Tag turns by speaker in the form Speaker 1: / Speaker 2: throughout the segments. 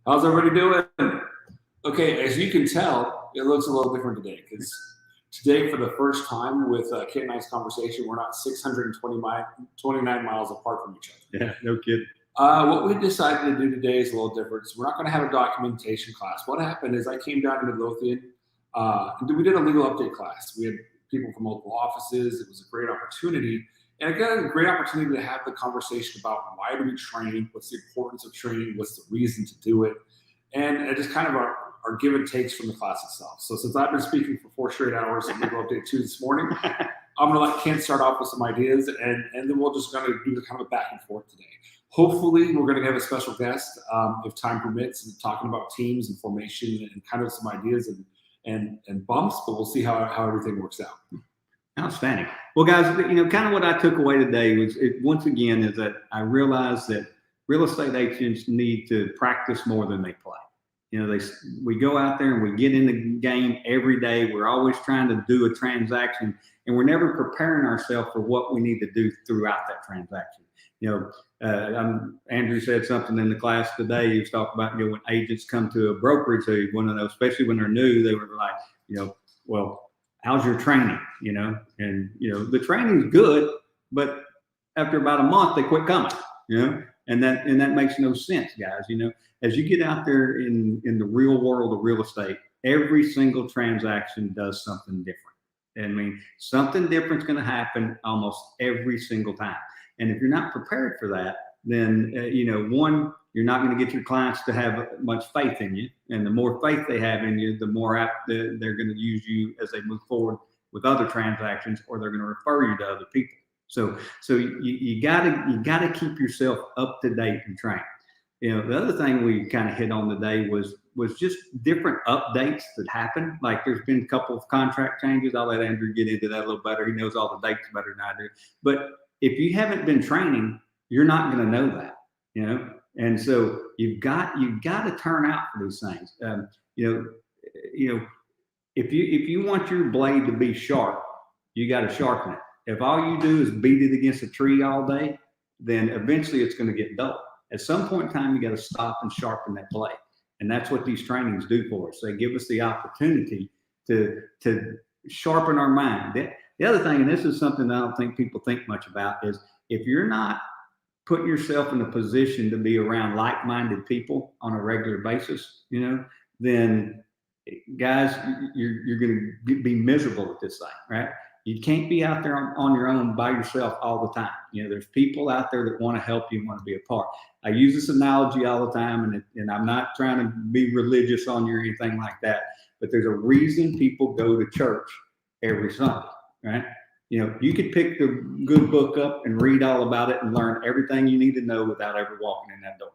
Speaker 1: How's everybody doing? Okay, as you can tell, it looks a little different today because today, for the first time with Kit and I's conversation, we're not 629 miles apart from each other.
Speaker 2: Yeah, no kidding.
Speaker 1: What we decided to do today is a little different. So we're not going to have a documentation class. What happened is I came down to Midlothian. We did a legal update class. We had people from multiple offices. It was a great opportunity. And I got a great opportunity to have the conversation about why do we train, what's the importance of training, what's the reason to do it, and just kind of our give and takes from the class itself. So since I've been speaking for 4 straight hours at Legal Update 2 this morning, I'm going to let Ken start off with some ideas, and then we're just going to do kind of a back and forth today. Hopefully, we're going to have a special guest, if time permits, and talking about teams and formation and kind of some ideas and bumps, but we'll see how everything works out.
Speaker 2: Outstanding. Well, guys, kind of what I took away today was, once again, is that I realized that real estate agents need to practice more than they play. We go out there and we get in the game every day. We're always trying to do a transaction, and we're never preparing ourselves for what we need to do throughout that transaction. Andrew said something in the class today. He was talking about, when agents come to a brokerage, they want to know, especially when they're new, they were like, well, how's your training? And the training's good, but after about a month, they quit coming. And that makes no sense, guys. As you get out there in the real world of real estate, every single transaction does something different. Something different's going to happen almost every single time. And if you're not prepared for that, then, one, you're not going to get your clients to have much faith in you. And the more faith they have in you, the more apt they're going to use you as they move forward with other transactions, or they're going to refer you to other people. So you gotta keep yourself up to date and trained. The other thing we kind of hit on today was just different updates that happen. Like there's been a couple of contract changes. I'll let Andrew get into that a little better. He knows all the dates better than I do. But if you haven't been training, you're not going to know that. And so you've got to turn out for these things. If you want your blade to be sharp, you got to sharpen it. If all you do is beat it against a tree all day, then eventually it's going to get dull. At some point in time, you got to stop and sharpen that blade. And that's what these trainings do for us. They give us the opportunity to sharpen our mind. The other thing, and this is something that I don't think people think much about, is if you're not putting yourself in a position to be around like-minded people on a regular basis, then guys, you're going to be miserable at this thing, right? You can't be out there on your own by yourself all the time. There's people out there that want to help you and want to be a part. I use this analogy all the time, and I'm not trying to be religious on you or anything like that, but there's a reason people go to church every Sunday, right? You could pick the good book up and read all about it and learn everything you need to know without ever walking in that door.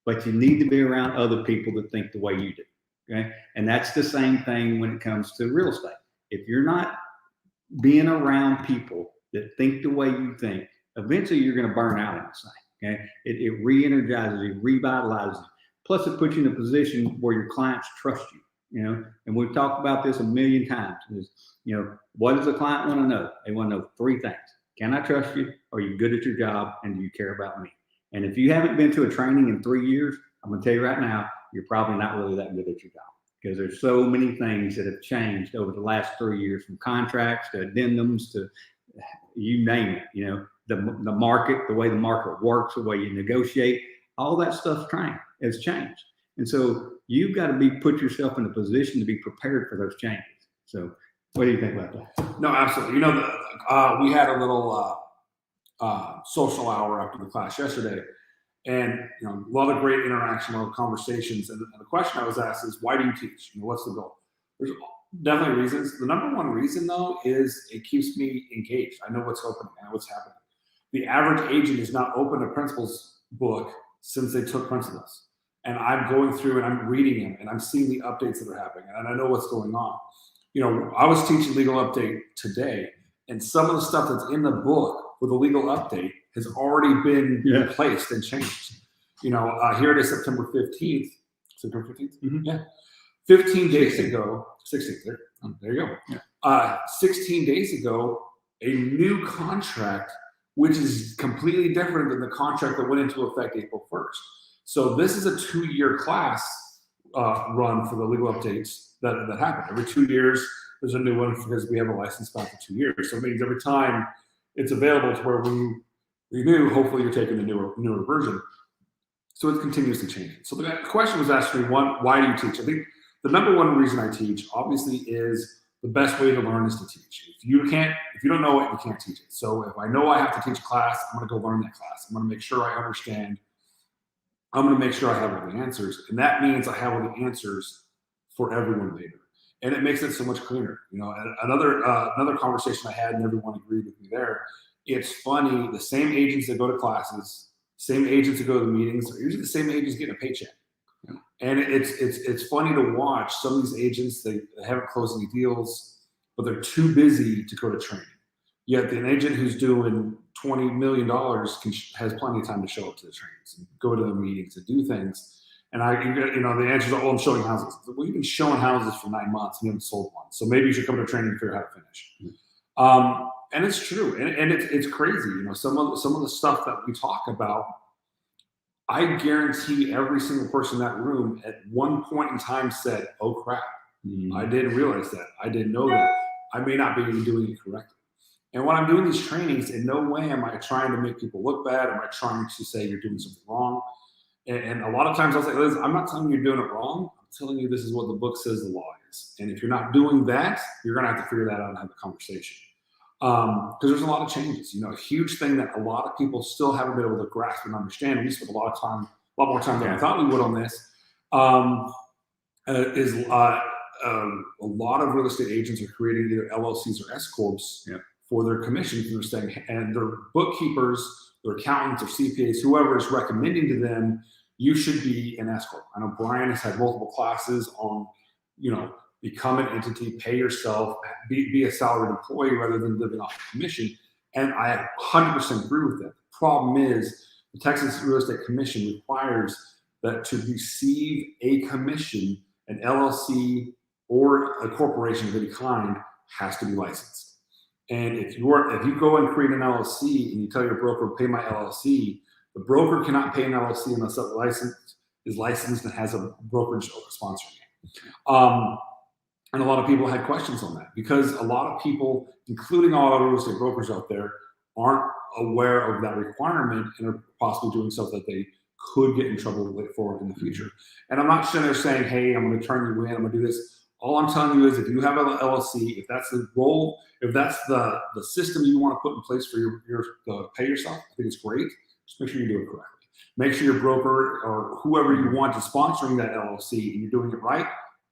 Speaker 2: But you need to be around other people that think the way you do, okay? And that's the same thing when it comes to real estate. If you're not being around people that think the way you think, eventually you're going to burn out in this thing. Okay, it re-energizes you, revitalizes you. Plus, it puts you in a position where your clients trust you. And we've talked about this a million times. What does a client want to know? They want to know 3 things: can I trust you? Are you good at your job? And do you care about me? And if you haven't been to a training in 3 years, I'm going to tell you right now, you're probably not really that good at your job. Because there's so many things that have changed over the last 3 years, from contracts to addendums to you name it. The market, the way the market works, the way you negotiate, all that stuff has changed. And so you've got to put yourself in a position to be prepared for those changes. So what do you think about that?
Speaker 1: No, absolutely. We had a little social hour after the class yesterday. And a lot of great interaction, a lot of conversations. And the question I was asked is, why do you teach? What's the goal? There's definitely reasons. The number one reason, though, is it keeps me engaged. I know what's opening. I know what's happening. The average agent has not opened a principles book since they took principles. And I'm going through and I'm reading them and I'm seeing the updates that are happening. And I know what's going on. I was teaching Legal Update today, and some of the stuff that's in the book with the Legal Update has already been replaced and changed. Here it is, September 15th. September 15th? Mm-hmm. Yeah. 15 days ago, 16th, there you go. Yeah. 16 days ago, a new contract, which is completely different than the contract that went into effect April 1st. So this is a 2-year class run for the legal updates that happen. Every 2 years, there's a new one because we have a license bound for 2 years. So it means every time it's available to where when you renew, hopefully you're taking the newer version. So it continues to change. So the question was asked to me, one, why do you teach? I think the number one reason I teach, obviously, is the best way to learn is to teach. If you don't know it, you can't teach it. So if I know I have to teach a class, I'm going to go learn that class. I'm going to make sure I understand. I'm going to make sure I have all the answers. And that means I have all the answers for everyone later. And it makes it so much cleaner. You know, another conversation I had, and everyone agreed with me there. It's funny, the same agents that go to classes, same agents that go to the meetings, are usually the same agents getting a paycheck. Yeah. And it's funny to watch some of these agents, they haven't closed any deals, but they're too busy to go to training. Yet an agent who's doing $20 million has plenty of time to show up to the trainings and go to the meetings and do things. And the answer is, oh, I'm showing houses. Well, you've been showing houses for 9 months and you haven't sold one. So maybe you should come to training and figure out how to finish. And it's true. And it's crazy. You know, some of the stuff that we talk about, I guarantee every single person in that room at one point in time said, oh crap, I didn't realize that. I didn't know that. I may not be doing it correctly. And when I'm doing these trainings, in no way am I trying to make people look bad. Am I trying to say you're doing something wrong? And a lot of times I'll say, listen, I'm not telling you you're doing it wrong. I'm telling you this is what the book says the law is. And if you're not doing that, you're going to have to figure that out and have a conversation. Because there's a lot of changes. You know, a huge thing that a lot of people still haven't been able to grasp and understand. We spent a lot more time than I thought we would on this. Is a lot of real estate agents are creating either LLCs or S corps for their commissions. They're saying, and their bookkeepers, their accountants, or CPAs, whoever is recommending to them, you should be an S corp. I know Brian has had multiple classes on, you know, become an entity, pay yourself, be a salaried employee rather than living off commission. And I 100% agree with that. The problem is the Texas Real Estate Commission requires that to receive a commission, an LLC or a corporation of any kind has to be licensed. And if you go and create an LLC and you tell your broker, pay my LLC, the broker cannot pay an LLC unless that is licensed and has a brokerage sponsoring it. And a lot of people had questions on that because a lot of people, including all the real estate brokers out there, aren't aware of that requirement and are possibly doing stuff that they could get in trouble for in the future. And I'm not sitting there saying, hey, I'm going to turn you in, I'm going to do this. All I'm telling you is if you have an LLC, if that's the role, if that's the system you want to put in place for your pay yourself, I think it's great. Just make sure you do it correctly. Make sure your broker or whoever you want is sponsoring that LLC and you're doing it right,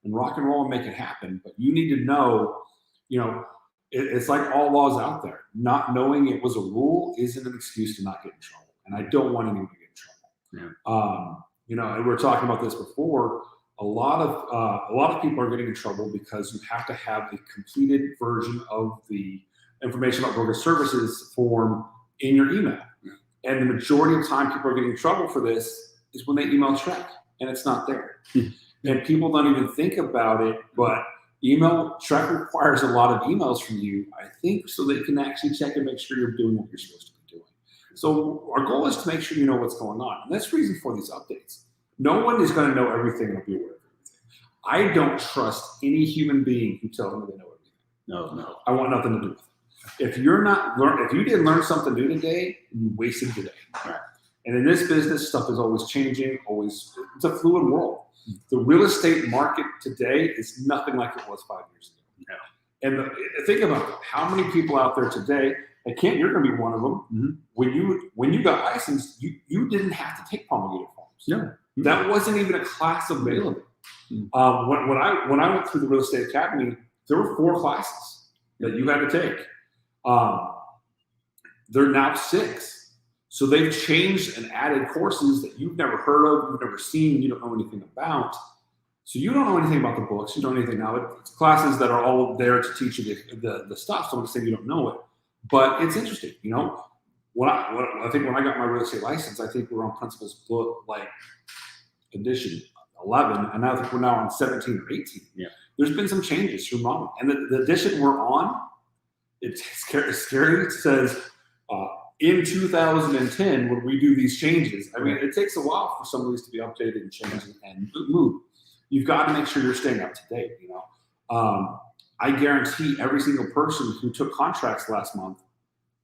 Speaker 1: and rock and roll and make it happen. But you need to know, you know, it's like all laws out there. Not knowing it was a rule isn't an excuse to not get in trouble. And I don't want anyone to get in trouble. Yeah. You know, and we were talking about this before. A lot of people are getting in trouble because you have to have a completed version of the information about broker services form in your email. Yeah. And the majority of the time people are getting in trouble for this is when they email Trek and it's not there. And people don't even think about it, but Trek requires a lot of emails from you, I think, so they can actually check and make sure you're doing what you're supposed to be doing. So our goal is to make sure you know what's going on. And that's the reason for these updates. No one is going to know everything and be aware of everything. I don't trust any human being who tells me they know everything. No. I want nothing to do with it. If you didn't learn something new today, you wasted today. Right. And in this business, stuff is always changing, it's a fluid world. The real estate market today is nothing like it was 5 years ago. No. And think about it. How many people out there today, and Kent, you're going to be one of them. Mm-hmm. When you got licensed, you didn't have to take promulgated forms. No. Mm-hmm. That wasn't even a class available. Mm-hmm. When I went through the Real Estate Academy, there were 4 classes that you had to take. They're now 6. So they've changed and added courses that you've never heard of, you've never seen, you don't know anything about. So you don't know anything about the books, you don't know anything now. It's classes that are all there to teach you the stuff. So I'm not saying you don't know it, but it's interesting. You know, I think when I got my real estate license, I think we're on Principles book like edition 11, and I think we're now on 17 or 18. Yeah. There's been some changes through mom, and the edition we're on, it's scary. It says in 2010, when we do these changes, I mean, it takes a while for some of these to be updated and changed and move. You've got to make sure you're staying up to date. I guarantee every single person who took contracts last month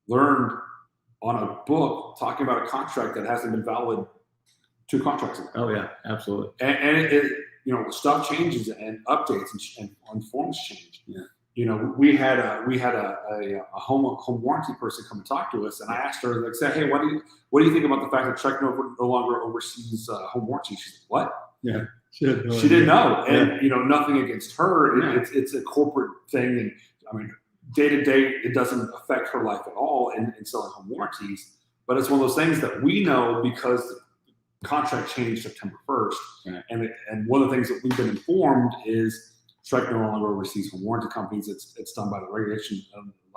Speaker 1: learned on a book talking about a contract that hasn't been valid 2 contracts ago.
Speaker 2: Oh yeah, absolutely.
Speaker 1: And it stuff changes and updates and forms change.
Speaker 2: Yeah.
Speaker 1: We had a home warranty person come and talk to us, and I asked her, like, say, hey, what do you think about the fact that Trek no longer oversees home warranty? She's like, what?
Speaker 2: Yeah.
Speaker 1: She didn't know, and
Speaker 2: Yeah.
Speaker 1: nothing against her.
Speaker 2: Yeah.
Speaker 1: It's a corporate thing, and I mean, day to day, it doesn't affect her life at all in selling home warranties. But it's one of those things that we know because the contract changed September 1st,
Speaker 2: Right.
Speaker 1: and one of the things that we've been informed is Trek no longer oversees home warranty companies. It's done by the regulation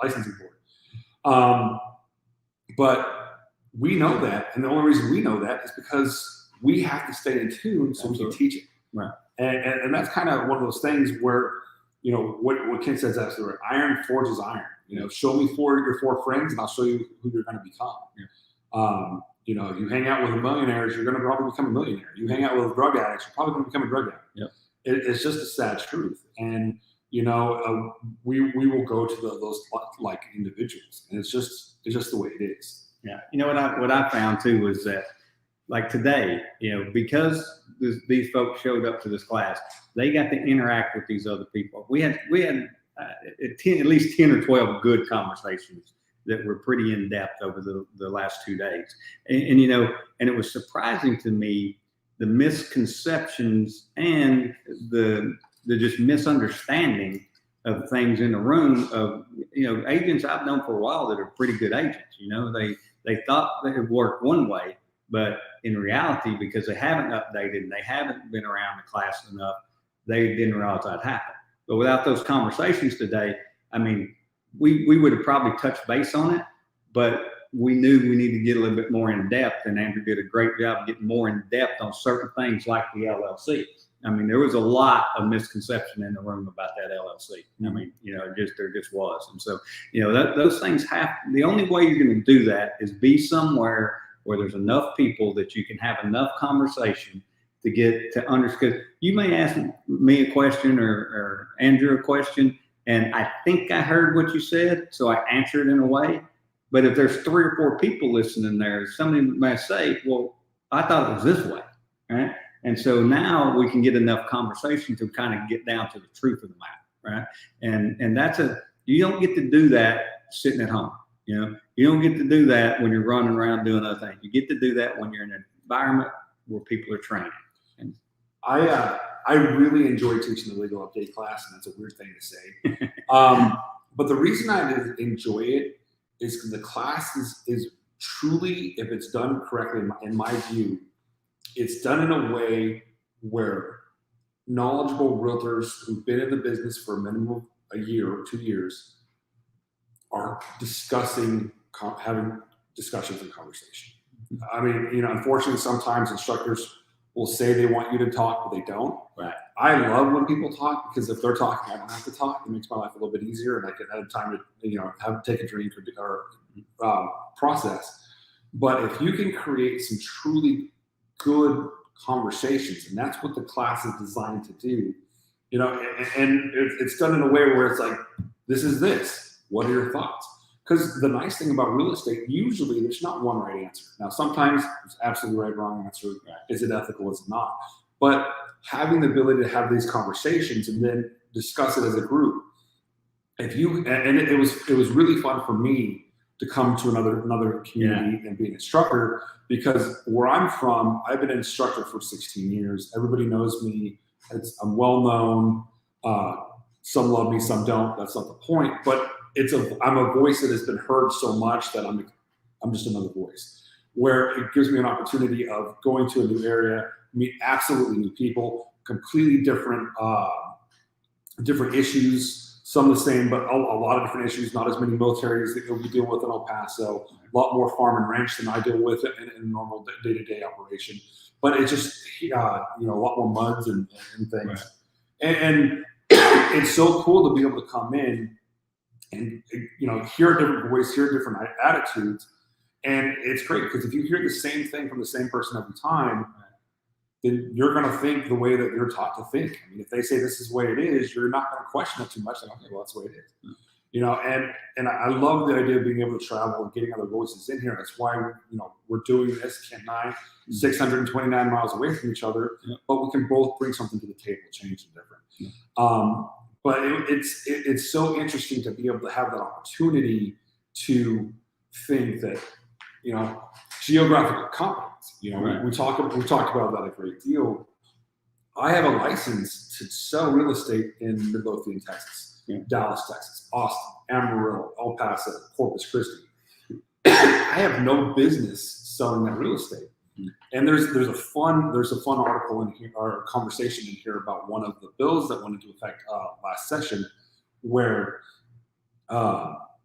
Speaker 1: licensing board. But we know that, and the only reason we know that is because we have to stay in tune so we can teach it.
Speaker 2: Right.
Speaker 1: And that's kind of one of those things where, what Ken says, absolutely right. Iron forges iron. Show me your 4 friends and I'll show you who you're going to become.
Speaker 2: Yeah.
Speaker 1: You hang out with millionaires, you're going to probably become a millionaire. You hang out with drug addicts, you're probably going to become a drug addict.
Speaker 2: Yep.
Speaker 1: It's just a sad truth. And, we will go to those like individuals, and it's just the way it is.
Speaker 2: Yeah. What I found too was that, like today, because these folks showed up to this class, they got to interact with these other people. We had at least 10 or 12 good conversations that were pretty in depth over the last 2 days, and it was surprising to me the misconceptions and the just misunderstanding of things in the room of agents I've known for a while that are pretty good agents. They thought they had worked one way, but in reality, because they haven't updated and they haven't been around the class enough, they didn't realize that happened. But without those conversations today, I mean, we would have probably touched base on it, but we knew we needed to get a little bit more in depth, and Andrew did a great job of getting more in depth on certain things like the LLC. I mean, there was a lot of misconception in the room about that LLC. I mean, there just was. And so, those things the only way you're going to do that is be somewhere where there's enough people that you can have enough conversation to get to understand. You may ask me a question or Andrew a question, and I think I heard what you said, so I answered in a way. But if there's 3 or 4 people listening there, somebody may say, well, I thought it was this way, right? And so now we can get enough conversation to kind of get down to the truth of the matter, right? And you don't get to do that sitting at home. You don't get to do that when you're running around doing other things. You get to do that when you're in an environment where people are training. And
Speaker 1: I really enjoy teaching the legal update class, and that's a weird thing to say. But the reason I enjoy it is because the class is truly, if it's done correctly, in my view, it's done in a way where knowledgeable realtors who've been in the business for a minimum of a year or 2 years are having discussions and conversation. I mean, unfortunately, sometimes instructors will say they want you to talk, but they don't.
Speaker 2: Right.
Speaker 1: I love when people talk, because if they're talking, I don't have to talk. It makes my life a little bit easier, and I can have time to take a drink or process. But if you can create some truly good conversations, and that's what the class is designed to do, and it's done in a way where it's like, this is this. What are your thoughts? Because the nice thing about real estate, usually there's not one right answer. Now, sometimes it's absolutely right, wrong answer. Is it ethical? Is it not? But having the ability to have these conversations and then discuss it as a group, it was really fun for me to come to another community and be an instructor, because where I'm from, I've been an instructor for 16 years. Everybody knows me. I'm well known. Some love me, some don't. That's not the point. But I'm a voice that has been heard so much that I'm just another voice, where it gives me an opportunity of going to a new area, meet absolutely new people, completely different issues, some the same, but a lot of different issues, not as many militaries that you'll be dealing with in El Paso, a lot more farm and ranch than I deal with in a normal day-to-day operation. But it's just, a lot more muds and things. Right. And it's so cool to be able to come in and, hear a different voice, hear different attitudes. And it's great because if you hear the same thing from the same person every time, then you're going to think the way that you're taught to think. I mean, if they say this is the way it is, you're not going to question it too much. Like, okay, well, that's the way it is. You know, and I love the idea of being able to travel and getting other voices in here. That's why we're doing this. Kent and I, 629 miles away from each other, but we can both bring something to the table, change and different. But it's so interesting to be able to have that opportunity to think that, geographical competence. We talked about that a great deal. I have a license to sell real estate in Midlothian, Texas. Dallas, Texas, Austin, Amarillo, El Paso, Corpus Christi. I have no business selling that real estate. And there's a fun article in here, or conversation in here about one of the bills that went into effect last session, where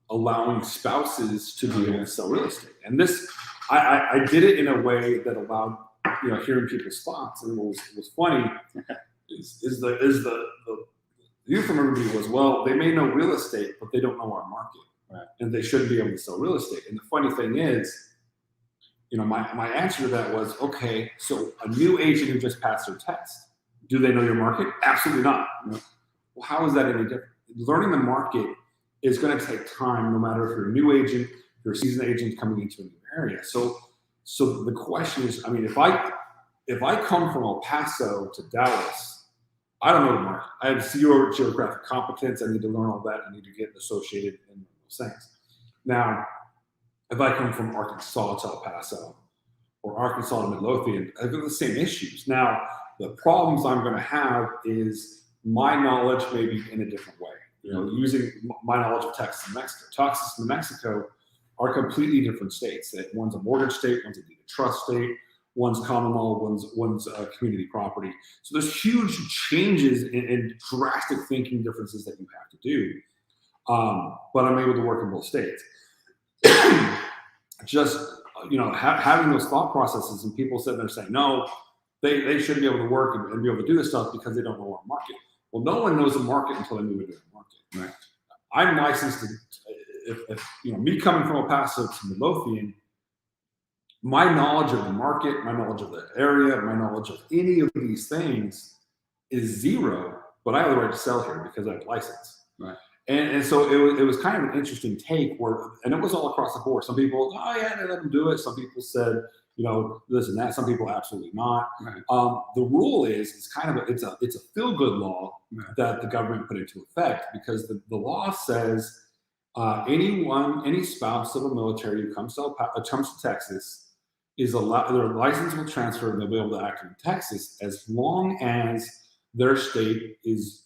Speaker 1: allowing spouses to be able to sell real estate. And this, I did it in a way that allowed hearing people's thoughts. And what was funny is the view from everybody was, well, they may know real estate, but they don't know our market, and they shouldn't be able to sell real estate. And the funny thing is, my answer to that was, okay, so a new agent who just passed their test, do they know your market? Absolutely not. Well, how is that any different? Learning the market is going to take time, no matter if you're a new agent, if you're a seasoned agent coming into a new area. So the question is, I mean, if I come from El Paso to Dallas, I don't know the market. I have zero geographic competence. I need to learn all that. I need to get associated in those things. Now, if I come from Arkansas to El Paso or Arkansas to Midlothian, I've got the same issues. Now, the problems I'm going to have is my knowledge may be in a different way. Using my knowledge of Texas and Mexico. Texas and New Mexico are completely different states. One's a mortgage state, one's a deed of trust state. One's common law, one's community property. So there's huge changes and drastic thinking differences that you have to do. But I'm able to work in both states. Just having those thought processes, and people sitting there saying, no, they shouldn't be able to work and be able to do this stuff because they don't know our market. Well, no one knows the market until they move into the market. Right. I'm licensed to, if me coming from El Paso to Midlothian, my knowledge of the market, my knowledge of the area, my knowledge of any of these things is zero, but I have the right to sell here because I have a license. Right. And so it was kind of an interesting take and it was all across the board. Some people, oh yeah, they let them do it. Some people said, this and that. Some people absolutely not. Right. The rule is kind of it's a feel-good law that the government put into effect, because the law says any spouse of a military who comes to Texas is allowed, their license will transfer and they'll be able to act in Texas as long as their state is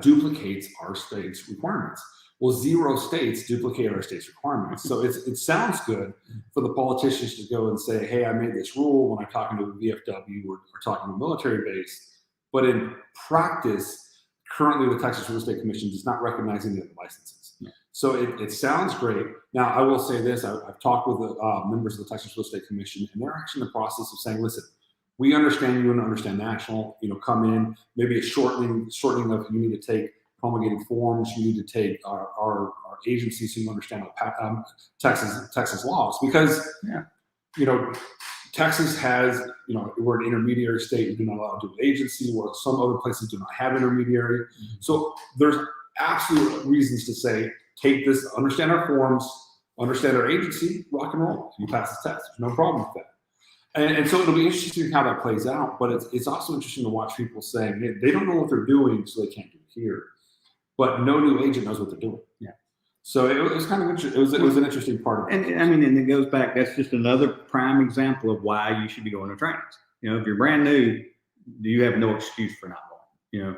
Speaker 1: duplicates our state's requirements. Well, 0 states duplicate our state's requirements. So it sounds good for the politicians to go and say, hey, I made this rule when I'm talking to a VFW or talking to a military base. But in practice, currently the Texas Real Estate Commission does not recognize any of the licenses. Yeah. So it sounds great. Now, I will say this. I've talked with the members of the Texas Real Estate Commission, and they're actually in the process of saying, listen, we understand you and understand national, come in, maybe a shortening of you need to take promulgating forms, you need to take our agency so you understand Texas laws, because Texas has, we're an intermediary state, we do not allow to do agency, where some other places do not have intermediary. Mm-hmm. So there's absolute reasons to say, take this, understand our forms, understand our agency, rock and roll. You pass the test, there's no problem with that. And so it'll be interesting how that plays out, but it's also interesting to watch people saying, hey, they don't know what they're doing, so they can't do it here. But no new agent knows what they're doing. Yeah. So it was kind of interesting. It was an interesting part of it.
Speaker 2: And it goes back. That's just another prime example of why you should be going to trainings. If you're brand new, you have no excuse for not going.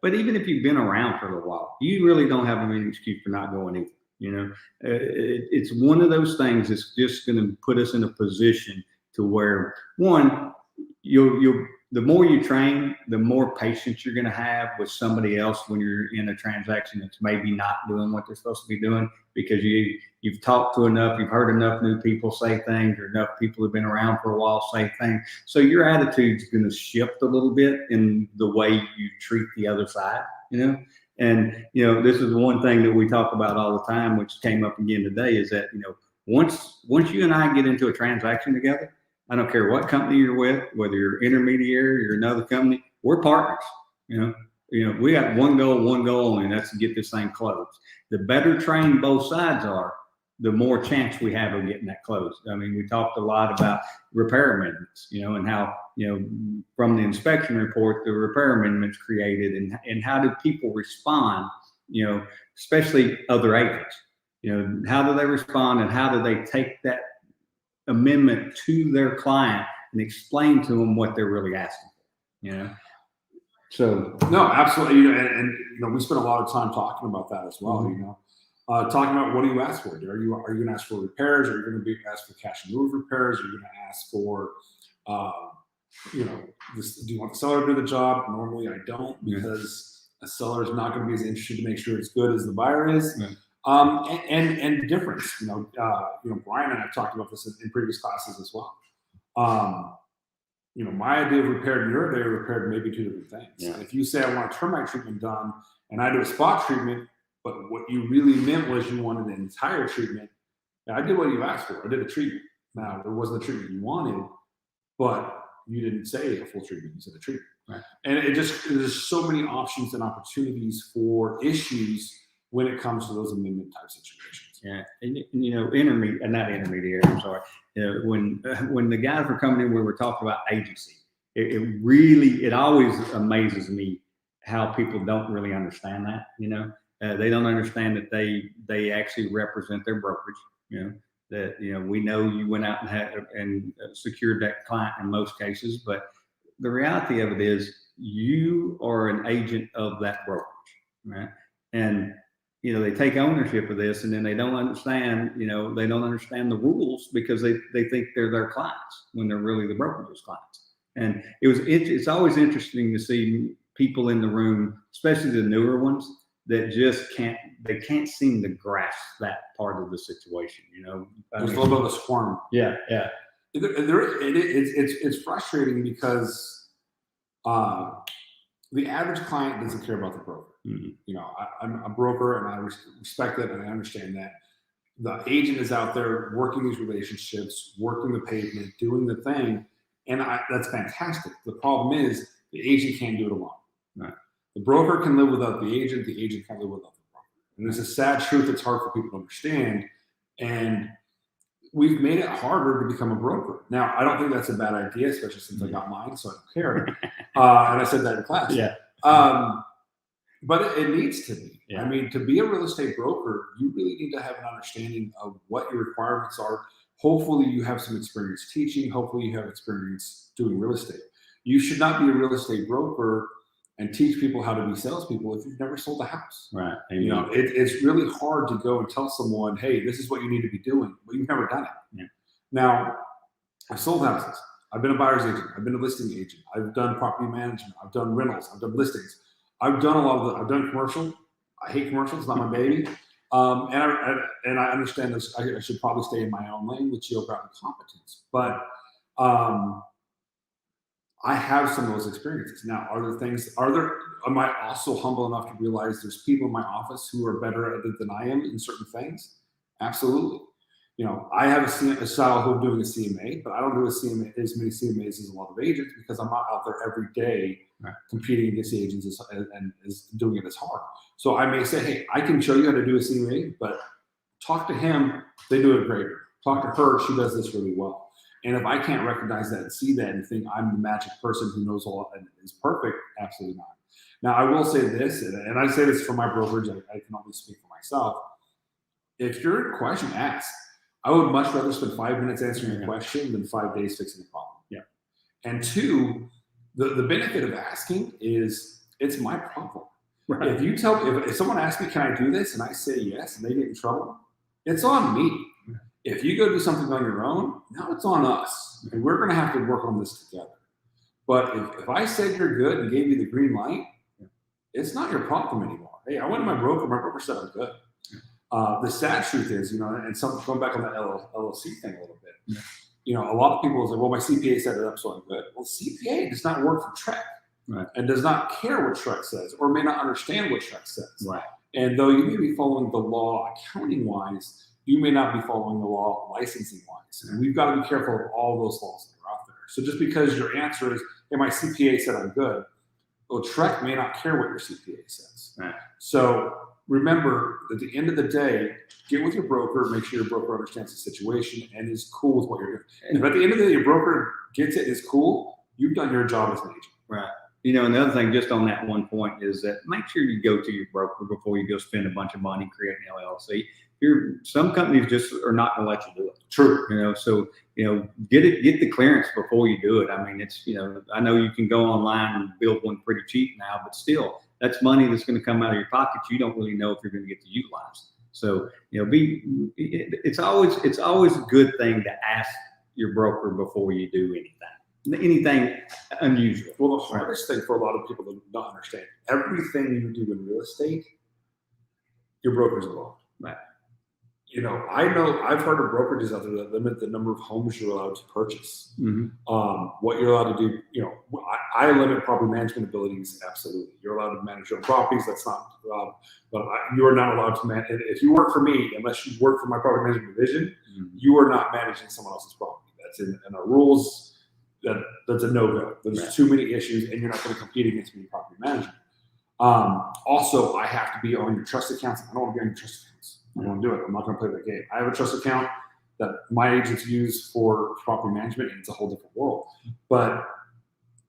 Speaker 2: But even if you've been around for a little while, you really don't have any excuse for not going either. It's one of those things that's just going to put us in a position to where, one, the more you train, the more patience you're going to have with somebody else when you're in a transaction that's maybe not doing what they're supposed to be doing, because you've talked to enough, you've heard enough new people say things, or enough people who've been around for a while say things. So your attitude's going to shift a little bit in the way you treat the other side, And this is one thing that we talk about all the time, which came up again today, is that, Once you and I get into a transaction together, I don't care what company you're with, whether you're intermediary or another company, we're partners. You know, we got one goal only, and that's to get this thing closed. The better trained both sides are, the more chance we have of getting that closed. I mean, we talked a lot about repair amendments, you know, and how, you know, from the inspection report, the repair amendments created, and how do people respond, you know, especially other agents, you know, how do they respond, and how do they take that amendment to their client and explain to them what they're really asking for, you know? So
Speaker 1: no, absolutely. You know, and you know, we spent a lot of time talking about that as well. You know, talking about what do you ask for? Are you going to ask for repairs? Are you going to ask for cash and move repairs? Are you going to ask for, you know, do you want the seller to do the job? Normally, I don't, because a seller is not going to be as interested to make sure it's good as the buyer is. And difference. You know, Brian and I have talked about this in previous classes as well. You know, my idea of repaired and your idea of repaired may be two different things. Yeah. If you say I want a termite treatment done and I do a spot treatment, but what you really meant was you wanted an entire treatment, I did what you asked for. I did a treatment. Now, it wasn't the treatment you wanted, but you didn't say a full treatment. You said a treatment. Right. And there's so many options and opportunities for issues when it comes to those amendment type situations.
Speaker 2: Yeah, and you know, not intermediary. I'm sorry. When the guys were coming in, we were talking about agency. It always amazes me how people don't really understand that. You know, they don't understand that they actually represent their brokerage. You know, that, you know, we know you went out and secured that client in most cases, but the reality of it is you are an agent of that brokerage, right? And you know, they take ownership of this, and then they don't understand, you know, they don't understand the rules because they think they're their clients when they're really the brokerage's clients. And it's always interesting to see people in the room, especially the newer ones, that just can't seem to grasp that part of the situation. You know,
Speaker 1: there's a little bit of a squirm.
Speaker 2: Yeah.
Speaker 1: It's frustrating because the average client doesn't care about the broker. Mm-hmm. You know, I'm a broker, and I respect it, and I understand that. The agent is out there working these relationships, working the pavement, doing the thing, and that's fantastic. The problem is the agent can't do it alone. Right. The broker can live without the agent can't live without the broker. And there's a sad truth that's hard for people to understand, and we've made it harder to become a broker. Now, I don't think that's a bad idea, especially since I got mine, so I don't care. And I said that in class.
Speaker 2: Yeah.
Speaker 1: But it needs to be.
Speaker 2: Yeah.
Speaker 1: I mean, to be a real estate broker, you really need to have an understanding of what your requirements are. Hopefully, you have some experience teaching. Hopefully, you have experience doing real estate. You should not be a real estate broker and teach people how to be salespeople if you've never sold a house.
Speaker 2: Right.
Speaker 1: You know, it's really hard to go and tell someone, hey, this is what you need to be doing, but you've never done it.
Speaker 2: Yeah.
Speaker 1: Now, I've sold houses. I've been a buyer's agent. I've been a listing agent. I've done property management. I've done rentals. I've done listings. I've done a lot of I've done commercial. I hate commercial. It's not my baby. And I understand this. I should probably stay in my own lane with geographic competence. But I have some of those experiences. Now, am I also humble enough to realize there's people in my office who are better at it than I am in certain things? Absolutely. You know, I have a style of doing a CMA, but I don't do as many CMAs as a lot of agents because I'm not out there every day competing against the agents and doing it as hard. So I may say, hey, I can show you how to do a CMA, but talk to him, they do it great. Talk to her, she does this really well. And if I can't recognize that and see that and think I'm the magic person who knows all and is perfect, absolutely not. Now, I will say this, and I say this for my brokerage, I can only speak for myself. If you're a question, ask. I would much rather spend 5 minutes answering a question than 5 days fixing a problem.
Speaker 2: Yeah.
Speaker 1: And two, the benefit of asking is it's my problem. Right. If someone asks me, can I do this? And I say yes, and they get in trouble, it's on me. Yeah. If you go do something on your own, now it's on us. And we're going to have to work on this together. But if I said you're good and gave you the green light, it's not your problem anymore. Hey, I went to my broker said I'm good. The sad truth is, you know, and going back on the LLC thing a little bit, you know, a lot of people say, well, my CPA set it up, so I'm good. Well, CPA does not work for Trek, and does not care what Trek says, or may not understand what Trek says.
Speaker 2: Right.
Speaker 1: And though you may be following the law accounting-wise, you may not be following the law licensing wise. And we've got to be careful of all those laws that are out there. So just because your answer is, hey, my CPA said I'm good, well, Trek may not care what your CPA says.
Speaker 2: Right.
Speaker 1: So remember, at the end of the day, get with your broker, make sure your broker understands the situation and is cool with what you're doing. And if at the end of the day, your broker gets it, is cool, you've done your job as an agent.
Speaker 2: Right. You know, another thing just on that one point is that make sure you go to your broker before you go spend a bunch of money creating an LLC. Some companies just are not going to let you do it.
Speaker 1: True.
Speaker 2: You know, so, you know, get the clearance before you do it. I mean, it's, you know, I know you can go online and build one pretty cheap now, but still, that's money that's going to come out of your pocket. You don't really know if you're going to get to utilize. So, you know, it's always a good thing to ask your broker before you do anything unusual.
Speaker 1: Well, the hardest thing for a lot of people to not understand, everything you do in real estate, your broker's involved.
Speaker 2: Right.
Speaker 1: You know I've heard of brokerages out there that limit the number of homes you're allowed to purchase.
Speaker 2: Mm-hmm.
Speaker 1: What you're allowed to do, you know, I limit property management abilities. Absolutely. You're allowed to manage your own properties. That's not, but you are not allowed to manage. If you work for me, unless you work for my property management division, you are not managing someone else's property. That's in our rules. That's a no-go. There's
Speaker 2: Right.
Speaker 1: too many issues, and you're not going to compete against me in property management. Also, I have to be on your trust accounts. I don't want to be on your trust accounts. I don't want to do it. I'm not going to play that game. I have a trust account that my agents use for property management, and it's a whole different world. But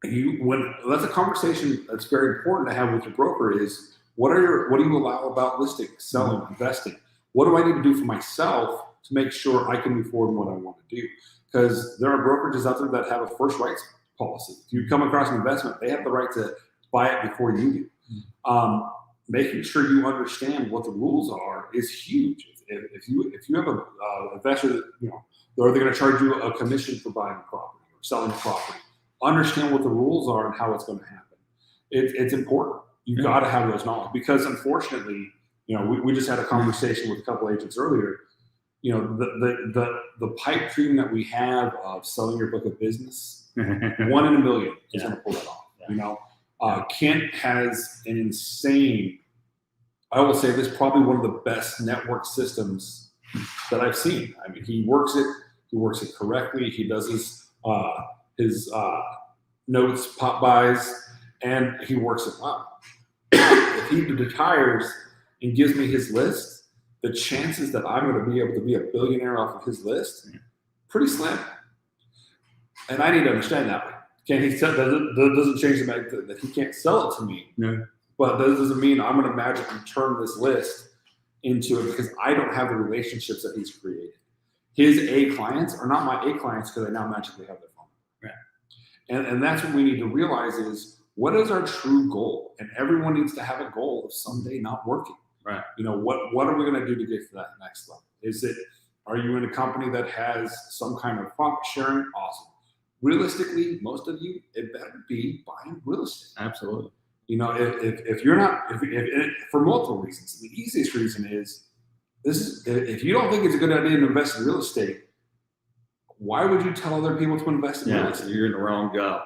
Speaker 1: that's a conversation that's very important to have with your broker is what do you allow about listing, selling, investing? What do I need to do for myself to make sure I can move forward in what I want to do? Because there are brokerages out there that have a first rights policy. If you come across an investment, they have the right to buy it before you do. Making sure you understand what the rules are is huge. If you have an investor that, you know, are they going to charge you a commission for buying a property or selling a property? Understand what the rules are and how it's going to happen. It's important. You've got to have those knowledge because unfortunately, you know, we just had a conversation with a couple agents earlier. You know, the pipe dream that we have of selling your book of business, 1 in a million is going to pull that off. You know, Kent has an insane, I will say this, probably one of the best network systems that I've seen. I mean, he works it correctly. He does his notes, pop buys, and he works it well. If he retires and gives me his list, the chances that I'm going to be able to be a billionaire off of his list, pretty slim. And I need to understand that. That doesn't change the fact that he can't sell it to me.
Speaker 2: No.
Speaker 1: But that doesn't mean I'm going to magically turn this list into it because I don't have the relationships that he's created. His A clients are not my A clients because I now magically have their phone. Right. And that's what we need to realize is what is our true goal? And everyone needs to have a goal of someday not working.
Speaker 2: Right.
Speaker 1: You know, what are we going to do to get to that next level? Are you in a company that has some kind of profit sharing? Awesome. Realistically, most of you, it better be buying real estate.
Speaker 2: Absolutely.
Speaker 1: You know, if you're not, for multiple reasons, the easiest reason is if you don't think it's a good idea to invest in real estate, why would you tell other people to invest in real estate?
Speaker 2: You're in the wrong job.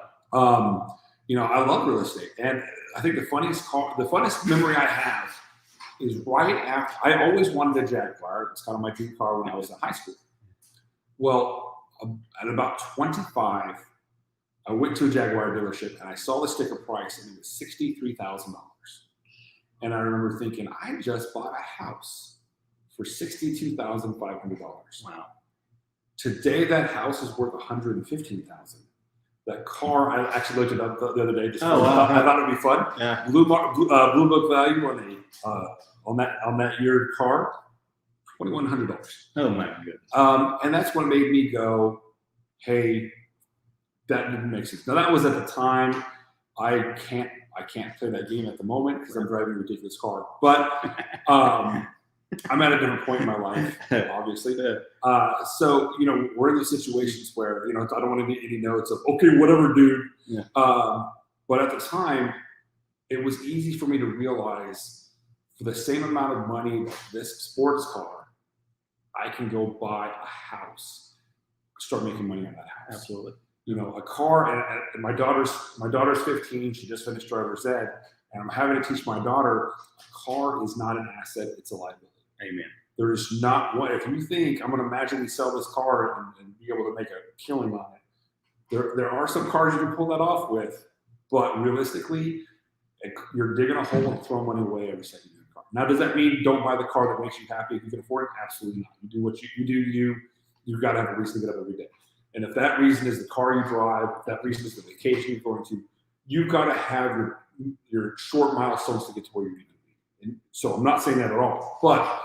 Speaker 1: You know, I love real estate, and I think the funniest memory I have is right after I always wanted a Jaguar. It's kind of my dream car when I was in high school. Well, at about 25, I went to a Jaguar dealership and I saw the sticker price and it was $63,000. And I remember thinking, I just bought a house for $62,500.
Speaker 2: Wow.
Speaker 1: Today, that house is worth $115,000. That car, I actually looked it up the other day. I thought it'd be fun.
Speaker 2: Yeah.
Speaker 1: Blue book value on that year car, $2,100.
Speaker 2: Oh my goodness.
Speaker 1: And that's what made me go, hey, that didn't make sense. Now that was at the time. I can't play that game at the moment because I'm driving a ridiculous car. But I'm at a different point in my life, obviously. So, you know, we're in those situations where, you know, I don't want to get any notes of, okay, whatever, dude.
Speaker 2: Yeah.
Speaker 1: But at the time, it was easy for me to realize for the same amount of money of this sports car, I can go buy a house, start making money on that house.
Speaker 2: Absolutely.
Speaker 1: You know, a car, and my daughter's 15. She just finished driver's ed, and I'm having to teach my daughter, a car is not an asset; it's a liability.
Speaker 2: Amen.
Speaker 1: There is not one. If you think I'm going to magically sell this car and be able to make a killing on it, there are some cars you can pull that off with, but realistically, you're digging a hole and throwing money away every second you do a car. Now, does that mean don't buy the car that makes you happy if you can afford it? Absolutely not. You do what you do. You've got to have a reason to get up every day. And if that reason is the car you drive, if that reason is the vacation you're going to, you've got to have your short milestones to get to where you need to be. And so I'm not saying that at all, but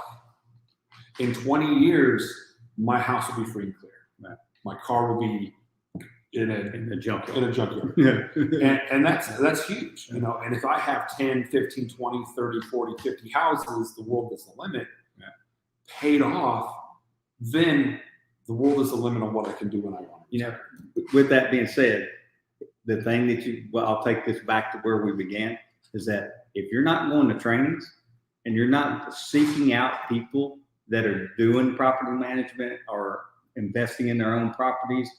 Speaker 1: in 20 years, my house will be free and clear.
Speaker 2: Right.
Speaker 1: My car will be in a junkyard.
Speaker 2: Yeah.
Speaker 1: and that's huge, you know. And if I have 10, 15, 20, 30, 40, 50 houses, the world is the limit, paid off, then the world is the limit on what I can do when I want.
Speaker 2: You know, with that being said, the thing that I'll take this back to where we began, is that if you're not going to trainings and you're not seeking out people that are doing property management or investing in their own properties,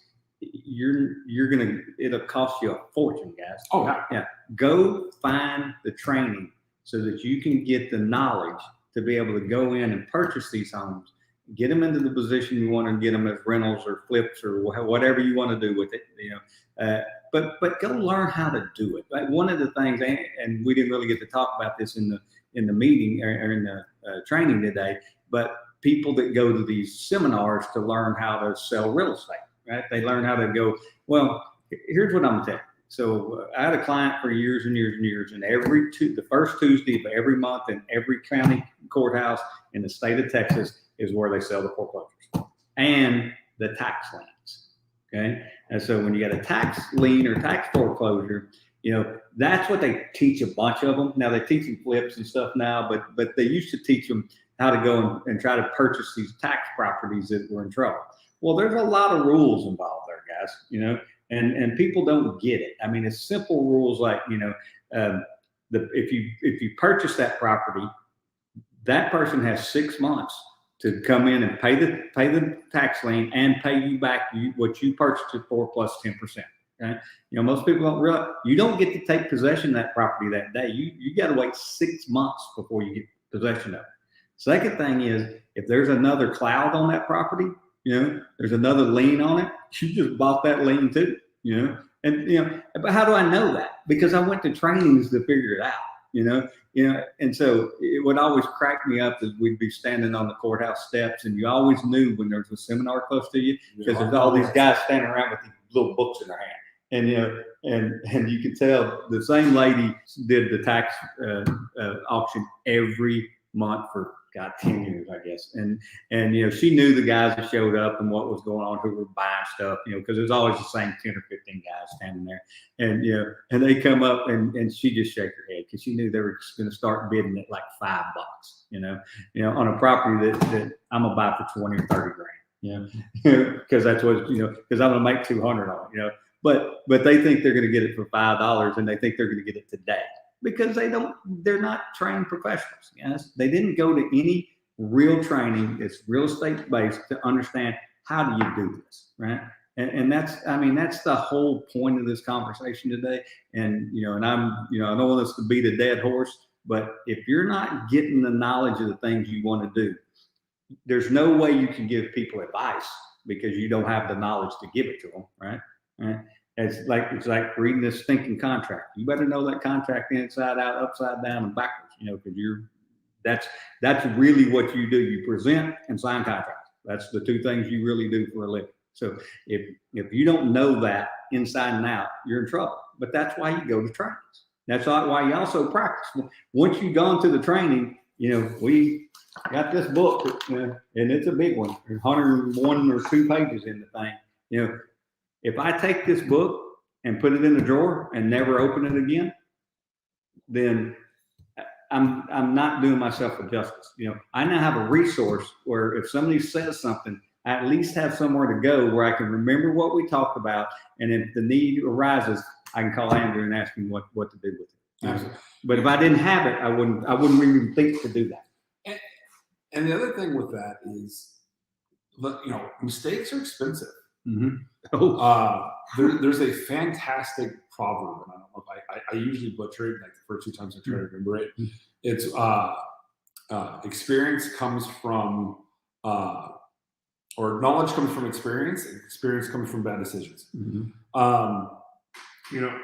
Speaker 2: it'll cost you a fortune, guys.
Speaker 1: Oh,
Speaker 2: yeah. Go find the training so that you can get the knowledge to be able to go in and purchase these homes, get them into the position you want to get them as rentals or flips or whatever you want to do with it, you know. But go learn how to do it. Like one of the things, and we didn't really get to talk about this in the meeting or in the training today, but people that go to these seminars to learn how to sell real estate, right? They learn how to go, well, here's what I'm gonna tell you. So I had a client for years and years and years, and the first Tuesday of every month in every county courthouse in the state of Texas is where they sell the foreclosures and the tax liens. Okay. And so when you got a tax lien or tax foreclosure, you know, that's what they teach a bunch of them. Now they teach them flips and stuff now, but they used to teach them how to go and try to purchase these tax properties that were in trouble. Well, there's a lot of rules involved there, guys, you know, and people don't get it. I mean, it's simple rules like, you know, if you purchase that property, that person has 6 months to come in and pay the tax lien and pay you back what you purchased it for plus 10%. Okay? You know, most people don't realize you don't get to take possession of that property that day. You got to wait 6 months before you get possession of it. Second thing is, if there's another cloud on that property, you know, there's another lien on it, you just bought that lien too, you know. And you know, but how do I know that? Because I went to trainings to figure it out, you know. And so it would always crack me up as we'd be standing on the courthouse steps, and you always knew when there's a seminar close to you because there's all these guys standing around with these little books in their hand, and you know, and you can tell the same lady did the tax auction every month for 10 years, I guess. And you know, she knew the guys that showed up and what was going on, who were buying stuff, you know, because there's always the same 10 or 15 guys standing there. And you know, and they come up and she just shake her head because she knew they were going to start bidding at like $5, you know, on a property that I'm gonna buy for 20 or 30 grand, you know, because that's what, you know, because I'm gonna make 200 on it, you know. But they think they're gonna get it for $5 and they think they're gonna get it today. Because they're not trained professionals. Yes, they didn't go to any real training that's real estate based to understand how do you do this, right? And that's the whole point of this conversation today. And you know, and I don't want us to beat a dead horse, but if you're not getting the knowledge of the things you want to do, there's no way you can give people advice because you don't have the knowledge to give it to them, right? It's like reading this stinking contract. You better know that contract inside out, upside down, and backwards. You know, because that's really what you do. You present and sign contracts. That's the two things you really do for a living. So if you don't know that inside and out, you're in trouble. But that's why you go to trainings. That's why you also practice. Once you've gone to the training, you know, we got this book, and it's a big one. There's 101 or 2 pages in the thing. You know, if I take this book and put it in a drawer and never open it again, then I'm not doing myself a justice. You know, I now have a resource where if somebody says something, I at least have somewhere to go where I can remember what we talked about, and if the need arises, I can call Andrew and ask him what to do with it.
Speaker 1: Absolutely.
Speaker 2: But if I didn't have it, I wouldn't even think to do that.
Speaker 1: And the other thing with that is, you know, mistakes are expensive.
Speaker 2: Mm-hmm.
Speaker 1: There's a fantastic proverb, and I don't know if I usually butcher it, like the first 2 times I try to remember it. It's experience comes from, or knowledge comes from experience, and experience comes from bad decisions. You know,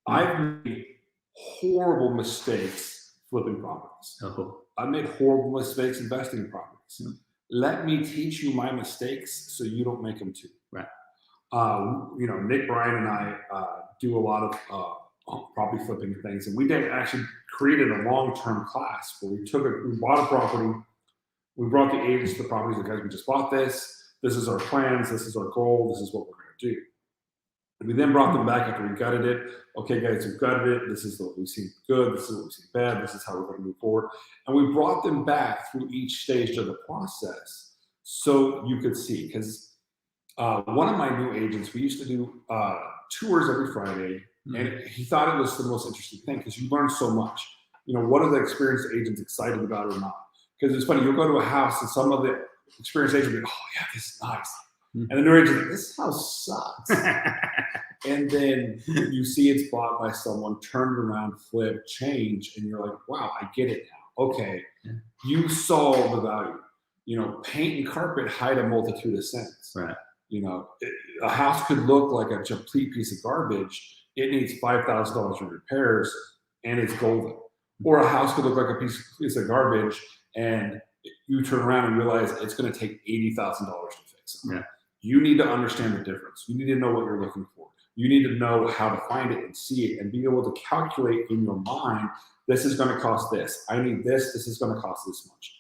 Speaker 1: I've made horrible mistakes flipping properties. I've made horrible mistakes investing in properties. Let me teach you my mistakes so you don't make them too.
Speaker 2: Right.
Speaker 1: You know, Nick Bryan and I do a lot of property flipping things, and we did actually created a long-term class where we bought a property, we brought the agents to the properties, like, guys, we just bought this. This is our plans. This is our goal. This is what we're going to do. And we then brought them back after we gutted it. Okay, guys, we've gutted it. This is what we've seen good. This is what we've seen bad. This is how we're going to move forward. And we brought them back through each stage of the process so you could see. Because one of my new agents, we used to do tours every Friday, and he thought it was the most interesting thing because you learn so much. You know, what are the experienced agents excited about or not? Because it's funny, you'll go to a house and some of the experienced agents will be, oh yeah, this is nice. And the new agent's like, this house sucks. And then you see it's bought by someone, turned around, flipped, changed, and you're like, wow, I get it now. Okay, you saw the value. You know, paint and carpet hide a multitude of sins.
Speaker 2: Right.
Speaker 1: You know, a house could look like a complete piece of garbage. It needs $5,000 in repairs, and it's golden. Or a house could look like a piece of garbage, and you turn around and realize it's going to take $80,000 to fix it.
Speaker 2: Yeah.
Speaker 1: You need to understand the difference. You need to know what you're looking for. You need to know how to find it and see it and be able to calculate in your mind, this is going to cost this. I need this. This is going to cost this much.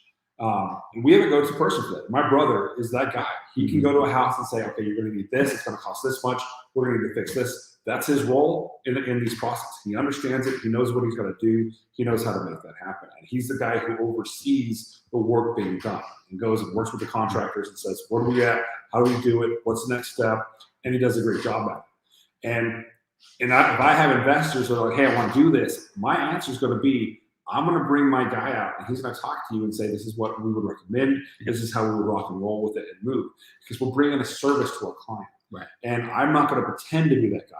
Speaker 1: And we have a go-to person for that. My brother is that guy. He can go to a house and say, okay, you're going to need this. It's going to cost this much. We're going to need to fix this. That's his role in these processes. He understands it. He knows what he's going to do. He knows how to make that happen. And he's the guy who oversees the work being done and goes and works with the contractors and says, where are we at? How do we do it? What's the next step? And he does a great job at it. And if I have investors that are like, hey, I want to do this, my answer is going to be, I'm going to bring my guy out and he's going to talk to you and say, this is what we would recommend. This is how we would rock and roll with it and move. Because we're bringing a service to our client.
Speaker 2: Right.
Speaker 1: And I'm not going to pretend to be that guy.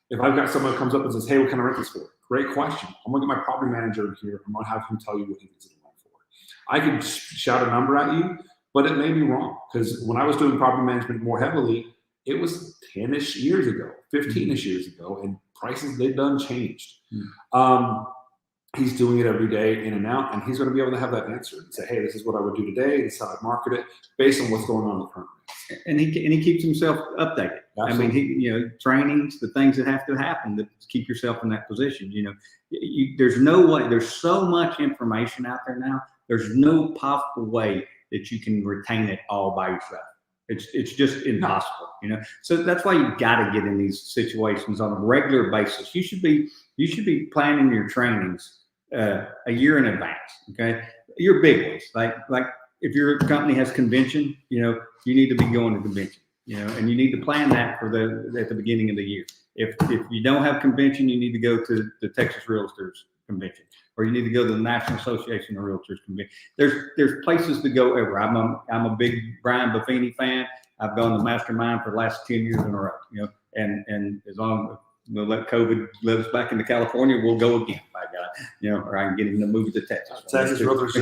Speaker 1: If I've got someone who comes up and says, hey, what can I rent this for? Great question. I'm going to get my property manager in here. I'm going to have him tell you what he thinks it'll rent for. I can shout a number at you, but it may be wrong. Because when I was doing property management more heavily, it was 10-ish years ago, 15-ish years ago, and prices, they've done changed. He's doing it every day in and out, and he's going to be able to have that answer and say, hey, this is what I would do today. This is how I market it based on what's going on in the current rates.
Speaker 2: And he keeps himself updated.
Speaker 1: Absolutely.
Speaker 2: I mean, trainings, the things that have to happen to keep yourself in that position. There's no way. There's so much information out there now. There's no possible way that you can retain it all by yourself. It's just impossible. So that's why you got to get in these situations on a regular basis. You should be planning your trainings a year in advance. Okay, your big ones, like if your company has convention, you need to be going to convention. And you need to plan that at the beginning of the year. If you don't have convention, you need to go to the Texas Realtors Convention, or you need to go to the National Association of Realtors Convention. There's places to go everywhere. I'm a big Brian Buffini fan. I've gone to Mastermind for the last 10 years in a row. And as long as we'll let COVID let us back into California, we'll go again, by God. Or I can get him to move to Texas.
Speaker 1: Texas Realtors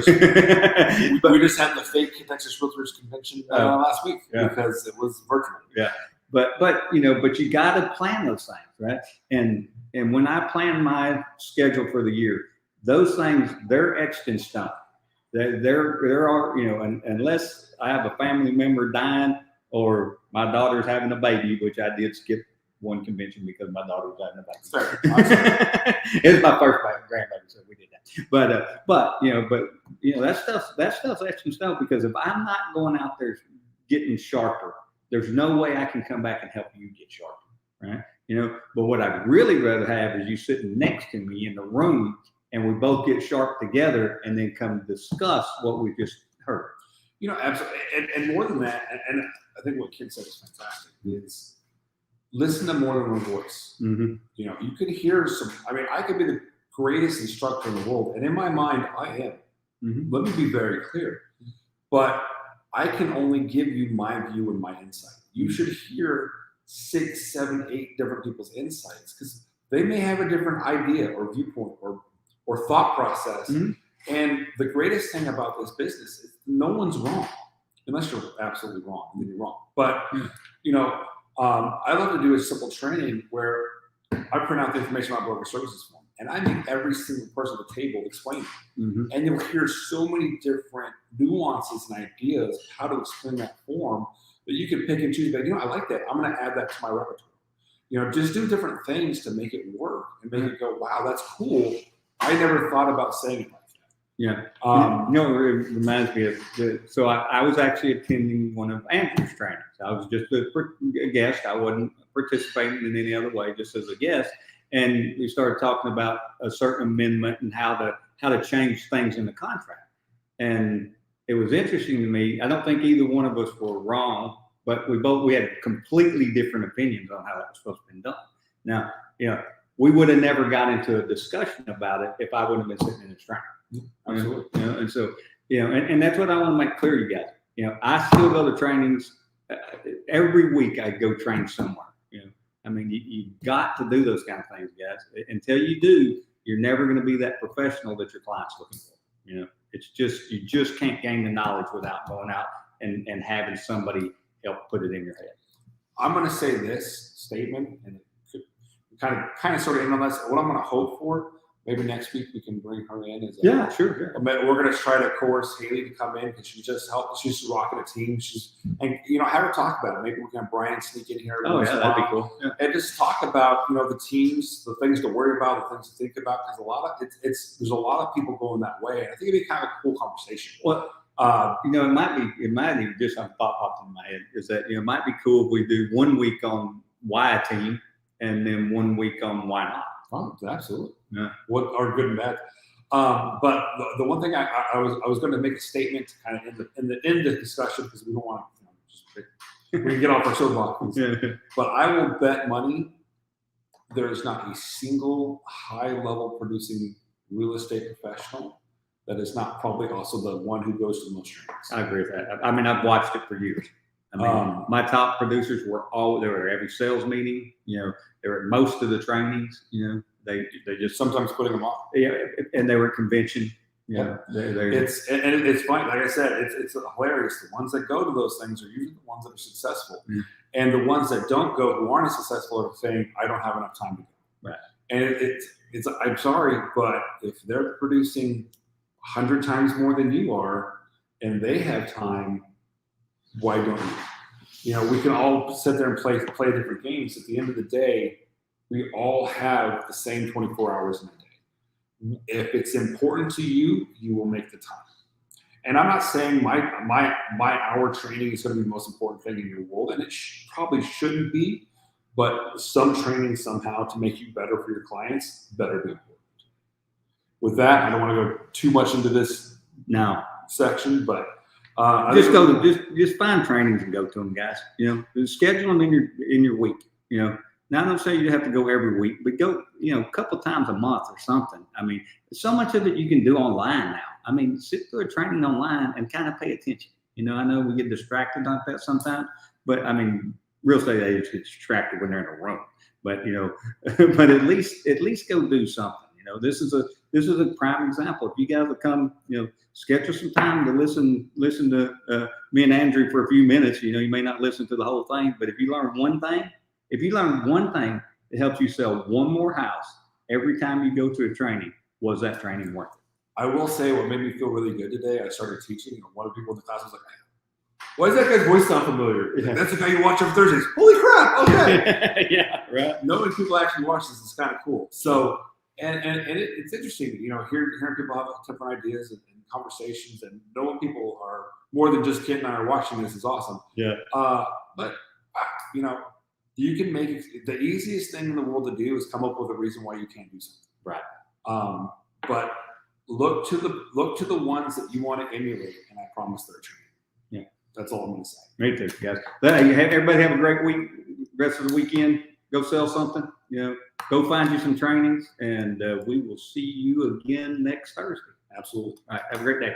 Speaker 1: we just had the fake Texas Realtors Convention last week because it was virtual.
Speaker 2: Yeah. But you got to plan those things, right? And when I plan my schedule for the year, those things, they're etched in stone. There are, unless I have a family member dying or my daughter's having a baby, which I did skip one convention because my daughter was having a baby. It was my first grandbaby, so we did that. But that stuff's etched in stone, because if I'm not going out there getting sharper, there's no way I can come back and help you get sharper, right? But what I'd really rather have is you sitting next to me in the room and we both get sharp together and then come discuss what we just heard.
Speaker 1: Absolutely. And more than that, and I think what Ken said is fantastic, is listen to more than one voice.
Speaker 2: Mm-hmm.
Speaker 1: You could hear I could be the greatest instructor in the world, and in my mind, I am.
Speaker 2: Mm-hmm.
Speaker 1: Let me be very clear. But I can only give you my view and my insight. You should hear 6, 7, 8 different people's insights, because they may have a different idea or viewpoint or thought process.
Speaker 2: Mm-hmm.
Speaker 1: And the greatest thing about this business is no one's wrong, unless you're absolutely wrong, and then you're wrong. But you know, I love to do a simple training where I print out the information about broker services form, and I make every single person at the table explain it.
Speaker 2: Mm-hmm.
Speaker 1: And you'll hear so many different nuances and ideas of how to explain that form that you can pick and choose. But I like that. I'm going to add that to my repertoire. Just do different things to make it work and make it go, wow, that's cool. I never thought about saying it like that.
Speaker 2: Yeah. It reminds me of so I was actually attending one of Andrew's trainings. I was just a guest. I wasn't participating in any other way, just as a guest. And we started talking about a certain amendment and how to change things in the contract. And it was interesting to me. I don't think either one of us were wrong, but we had completely different opinions on how that was supposed to be done. Now, we would have never got into a discussion about it if I wouldn't have been sitting in this training.
Speaker 1: Absolutely.
Speaker 2: And so, and that's what I want to make clear, you guys. I still go to trainings every week. I go train somewhere. I mean, you got to do those kind of things, guys. Until you do, you're never going to be that professional that your client's looking for. It's just you just can't gain the knowledge without going out and having somebody help put it in your head.
Speaker 1: I'm going to say this statement, and it could kind of sort of end on this. What I'm going to hope for, maybe next week we can bring her in.
Speaker 2: Sure.
Speaker 1: We're going to try to coerce Haley to come in because she just helped. She's rocking a team. And have her talk about it. Maybe we can have Brian sneak in here.
Speaker 2: Oh yeah, that'd be cool. Yeah.
Speaker 1: And just talk about the teams, the things to worry about, the things to think about, because there's a lot of people going that way. And I think it'd be kind of a cool conversation.
Speaker 2: Well, it might even just something popped in my head is that it might be cool if we do 1 week on why a team and then 1 week on why not.
Speaker 1: Oh, absolutely.
Speaker 2: Yeah.
Speaker 1: What are good and bad. But the one thing I was going to make a statement to kind of end the discussion because we don't want to we can get off our soapbox. But I will bet money there is not a single high level producing real estate professional that is not probably also the one who goes to the most trainings.
Speaker 2: I agree with that. I mean, I've watched it for years. I mean, my top producers were they were at every sales meeting. They were at most of the trainings. They just
Speaker 1: sometimes putting them off.
Speaker 2: Yeah, and they were at convention.
Speaker 1: It's funny. Like I said, it's hilarious. The ones that go to those things are usually the ones that are successful, and the ones that don't go, who aren't as successful, are saying, "I don't have enough time to go."
Speaker 2: Right.
Speaker 1: And it's. I'm sorry, but if they're producing 100 times more than you are, and they have time, why don't you? We can all sit there and play different games. At the end of the day, we all have the same 24 hours in a day. If it's important to you, you will make the time. And I'm not saying my hour training is going to be the most important thing in your world, and it probably shouldn't be. But some training somehow to make you better for your clients better be important. With that, I don't want to go too much into this section, but
Speaker 2: just find trainings and go to them, guys. Schedule them in your week. Now, I don't say you have to go every week, but go a couple times a month or something. I mean, so much of it you can do online now. I mean, sit through a training online and kind of pay attention. I know we get distracted like that sometimes, but I mean, real estate agents get distracted when they're in a room. But but at least go do something. This is a prime example. If you guys will come, schedule some time to listen to me and Andrew for a few minutes. You may not listen to the whole thing, but if you learn one thing, it helps you sell one more house every time you go to a training. Was that training worth it?
Speaker 1: I will say what made me feel really good today, I started teaching, one of the people in the class was like, why does that guy's voice sound familiar?
Speaker 2: Yeah.
Speaker 1: That's the guy you watch on Thursdays. Holy crap, okay.
Speaker 2: Yeah, right.
Speaker 1: Knowing people actually watch this is kind of cool. So, and it's interesting, hearing people have different ideas and conversations and knowing people are more than just Kent and I are watching this is awesome.
Speaker 2: Yeah.
Speaker 1: But, you can make it, the easiest thing in the world to do is come up with a reason why you can't do something.
Speaker 2: Right.
Speaker 1: But look to the ones that you want to emulate, and I promise they're training.
Speaker 2: Yeah.
Speaker 1: That's all I'm going to say.
Speaker 2: Me too, guys. Everybody have a great week. Rest of the weekend. Go sell something. Go find you some trainings, and we will see you again next Thursday.
Speaker 1: Absolutely.
Speaker 2: All right. Have a great day.